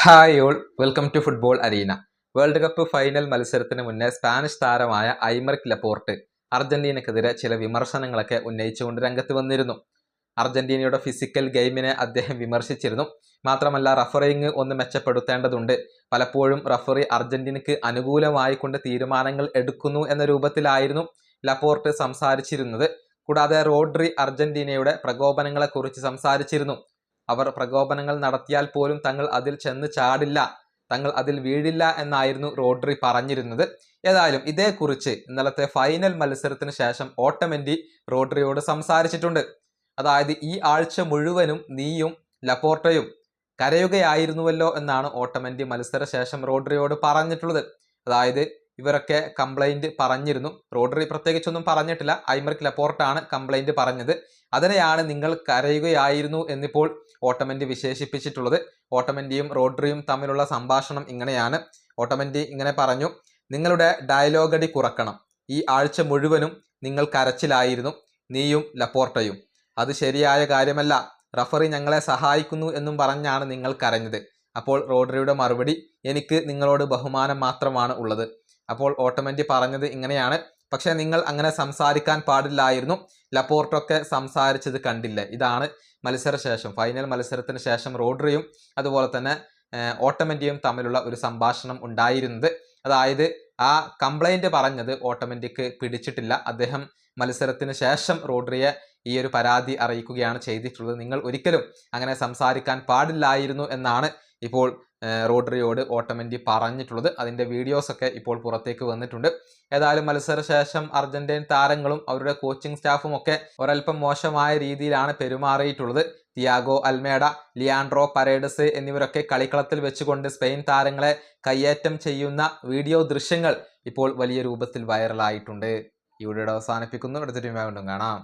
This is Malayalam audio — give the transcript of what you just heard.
Hi all, welcome to football arena. World cup final മത്സരത്തിന് മുന്നേ സ്പാനിഷ് താരമായ ഐമറിക് ലപ്പോർട്ട് അർജന്റീനക്കെതിരെ ചില വിമർശനങ്ങളൊക്കെ ഉന്നയിച്ചുകൊണ്ട് രംഗത്ത് വന്നിരുന്നു. അർജന്റീനയുടെ ഫിസിക്കൽ ഗെയിമിനെ അദ്ദേഹം വിമർശിച്ചിരുന്നു. മാത്രമല്ല, റഫറിങ് ഒന്ന് മെച്ചപ്പെടുത്തേണ്ടതുണ്ട്, പലപ്പോഴും റഫറി അർജന്റീനക്ക് അനുകൂലമായിക്കൊണ്ട് തീരുമാനങ്ങൾ എടുക്കുന്നു എന്ന രൂപത്തിലായിരുന്നു ലപ്പോർട്ട് സംസാരിച്ചിരുന്നത്. കൂടാതെ റോഡ്രി അർജന്റീനയുടെ പ്രകോപനങ്ങളെക്കുറിച്ച് സംസാരിച്ചിരുന്നു. അവർ പ്രകോപനങ്ങൾ നടത്തിയാൽ പോലും തങ്ങൾ അതിൽ ചെന്ന് ചാടില്ല, തങ്ങൾ അതിൽ വീഴില്ല എന്നായിരുന്നു റോഡ്രി പറഞ്ഞിരുന്നത്. ഏതായാലും ഇതേക്കുറിച്ച് ഇന്നലത്തെ ഫൈനൽ മത്സരത്തിന് ശേഷം ഓട്ടമെന്റി റോഡ്രിയോട് സംസാരിച്ചിട്ടുണ്ട്. അതായത്, ഈ ആഴ്ച മുഴുവനും നീയും ലപ്പോർട്ടയും കരയുകയായിരുന്നുവല്ലോ എന്നാണ് ഓട്ടമെന്റി മത്സര ശേഷം റോഡ്രിയോട് പറഞ്ഞിട്ടുള്ളത്. അതായത്, ഇവരൊക്കെ കംപ്ലൈന്റ് പറഞ്ഞിരുന്നു. റോഡ്രി പ്രത്യേകിച്ചൊന്നും പറഞ്ഞിട്ടില്ല, ഐമറിക് ലപ്പോർട്ടാണ് കംപ്ലൈന്റ് പറഞ്ഞത്. അതിനെയാണ് നിങ്ങൾ കരയുകയായിരുന്നു എന്നിപ്പോൾ ഓട്ടമെന്റി വിശേഷിപ്പിച്ചിട്ടുള്ളത്. ഓട്ടമെന്റിയും റോഡ്രിയും തമ്മിലുള്ള സംഭാഷണം ഇങ്ങനെയാണ്. ഓട്ടമെന്റി ഇങ്ങനെ പറഞ്ഞു: നിങ്ങളുടെ ഡയലോഗടി കുറക്കണം, ഈ ആഴ്ച മുഴുവനും നിങ്ങൾ കരച്ചിലായിരുന്നു, നീയും ലപ്പോർട്ടയും. അത് ശരിയായ കാര്യമല്ല, റഫറി ഞങ്ങളെ സഹായിക്കുന്നു എന്നും പറഞ്ഞാണ് നിങ്ങൾ കരഞ്ഞത്. അപ്പോൾ റോഡ്രിയുടെ മറുപടി: എനിക്ക് നിങ്ങളോട് ബഹുമാനം മാത്രമാണ് ഉള്ളത്. അപ്പോൾ ഓട്ടമെന്റി പറഞ്ഞത് ഇങ്ങനെയാണ്: പക്ഷെ നിങ്ങൾ അങ്ങനെ സംസാരിക്കാൻ പാടില്ലായിരുന്നു, ലപ്പോർട്ടൊക്കെ സംസാരിച്ചത് കണ്ടില്ലേ. ഇതാണ് മത്സരശേഷം, ഫൈനൽ മത്സരത്തിന് ശേഷം റോഡ്രിയും അതുപോലെ തന്നെ ഓട്ടമെന്റിയും തമ്മിലുള്ള ഒരു സംഭാഷണം ഉണ്ടായിരുന്നത്. അതായത്, ആ കംപ്ലൈന്റ് പറഞ്ഞത് ഓട്ടമെന്റിക്ക് പിടിച്ചിട്ടില്ല. അദ്ദേഹം മത്സരത്തിന് ശേഷം റോഡ്രിയെ ഈ ഒരു പരാതി അറിയിക്കുകയാണ് ചെയ്തിട്ടുള്ളത്. നിങ്ങൾ ഒരിക്കലും അങ്ങനെ സംസാരിക്കാൻ പാടില്ലായിരുന്നു എന്നാണ് ഇപ്പോൾ റോഡ്രിയോട് ഓട്ടമെന്റി പറഞ്ഞിട്ടുള്ളത്. അതിൻ്റെ വീഡിയോസൊക്കെ ഇപ്പോൾ പുറത്തേക്ക് വന്നിട്ടുണ്ട്. ഏതായാലും മത്സരശേഷം അർജന്റീൻ താരങ്ങളും അവരുടെ കോച്ചിങ് സ്റ്റാഫും ഒക്കെ ഒരൽപ്പം മോശമായ രീതിയിലാണ് പെരുമാറിയിട്ടുള്ളത്. തിയാഗോ അൽമേഡ, ലിയാൻഡ്രോ പരേഡസ് എന്നിവരൊക്കെ കളിക്കളത്തിൽ വെച്ചുകൊണ്ട് സ്പെയിൻ താരങ്ങളെ കയ്യേറ്റം ചെയ്യുന്ന വീഡിയോ ദൃശ്യങ്ങൾ ഇപ്പോൾ വലിയ രൂപത്തിൽ വൈറലായിട്ടുണ്ട്. ഈ വീഡിയോ അവസാനിപ്പിക്കുന്നു. അടുത്ത ടീമായി കൊണ്ടും കാണാം.